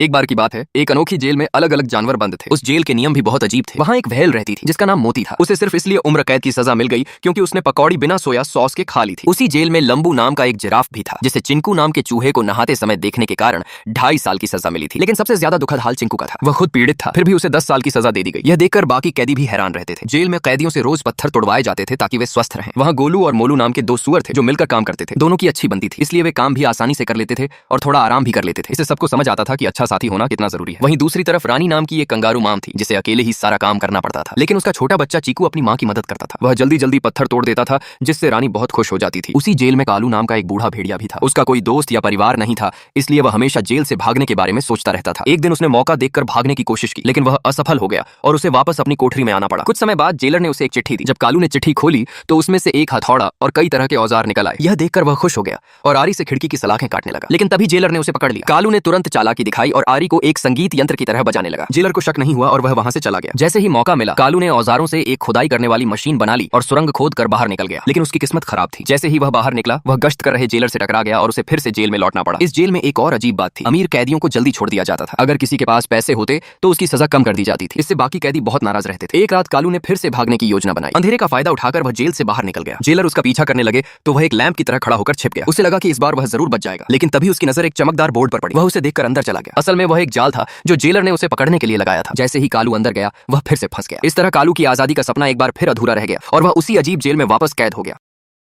एक बार की बात है, एक अनोखी जेल में अलग अलग जानवर बंद थे। उस जेल के नियम भी बहुत अजीब थे। वहाँ एक व्हेल रहती थी जिसका नाम मोती था। उसे सिर्फ इसलिए उम्र कैद की सजा मिल गई क्योंकि उसने पकौड़ी बिना सोया सॉस के खा ली थी। उसी जेल में लंबू नाम का एक जिराफ भी था जिसे चिंकू नाम के चूहे को नहाते समय देखने के कारण 2.5 साल की सजा मिली थी। लेकिन सबसे ज्यादा दुखद हाल चिंकू का था। वह खुद पीड़ित था, फिर भी उसे 10 साल की सजा दे दी गई। यह देखकर बाकी कैदी भी हैरान रहते थे। जेल में कैदियों से रोज पत्थर तोड़वाए जाते थे ताकि वे स्वस्थ रहें। वहाँ गोलू और मोलू नाम के 2 सुअर थे जो मिलकर काम करते थे। दोनों की अच्छी बनती थी, इसलिए वे काम भी आसानी से कर लेते थे और थोड़ा आराम भी कर लेते थे। इससे सबको समझ आता था कि अच्छा साथी होना कितना जरूरी है। वहीं दूसरी तरफ रानी नाम की एक कंगारू माम थी जिसे अकेले ही सारा काम करना पड़ता था। लेकिन उसका छोटा बच्चा चीकू अपनी माँ की मदद करता था। वह जल्दी जल्दी पत्थर तोड़ देता था जिससे रानी बहुत खुश हो जाती थी। उसी जेल में कालू नाम का एक बूढ़ा भेड़िया भी था। उसका कोई दोस्त या परिवार नहीं था, इसलिए वह हमेशा जेल से भागने के बारे में सोचता रहता था। एक दिन उसने मौका देखकर भागने की कोशिश की, लेकिन वह असफल हो गया और उसे वापस अपनी कोठरी में आना पड़ा। कुछ समय बाद जेलर ने उसे एक चिट्ठी दी। जब कालू ने चिट्ठी खोली तो उसमें से एक हथौड़ा और कई तरह के औजार निकल आए। यह देखकर वह खुश हो गया और आरी से खिड़की की सलाखें काटने लगा। लेकिन तभी जेलर ने उसे पकड़ लिया। कालू ने तुरंत चालाकी दिखाई और आरी को एक संगीत यंत्र की तरह बजाने लगा। जेलर को शक नहीं हुआ और वह वहां से चला गया। जैसे ही मौका मिला, कालू ने औजारों से एक खुदाई करने वाली मशीन बना ली और सुरंग खोद कर बाहर निकल गया। लेकिन उसकी किस्मत खराब थी। जैसे ही वह बाहर निकला, वह गश्त कर रहे जेलर से टकरा गया और उसे फिर से जेल में लौटना पड़ा। इस जेल में एक और अजीब बात थी। अमीर कैदियों को जल्दी छोड़ दिया जाता था। अगर किसी के पास पैसे होते तो उसकी सजा कम कर दी जाती थी। इससे बाकी कैदी बहुत नाराज रहते थे। एक रात कालू ने फिर से भागने की योजना बनाई। अंधेरे का फायदा उठाकर वह जेल से बाहर निकल गया। जेलर उसका पीछा करने लगे तो वह एक लैंप की तरह खड़ा होकर छिप गया। उसे लगा कि इस बार वह जरूर बच जाएगा। लेकिन तभी उसकी नजर एक चमकदार बोर्ड पर पड़ी। वह उसे देखकर अंदर चला गया। असल में वह एक जाल था जो जेलर ने उसे पकड़ने के लिए लगाया था। जैसे ही कालू अंदर गया, वह फिर से फंस गया। इस तरह कालू की आजादी का सपना एक बार फिर अधूरा रह गया और वह उसी अजीब जेल में वापस कैद हो गया।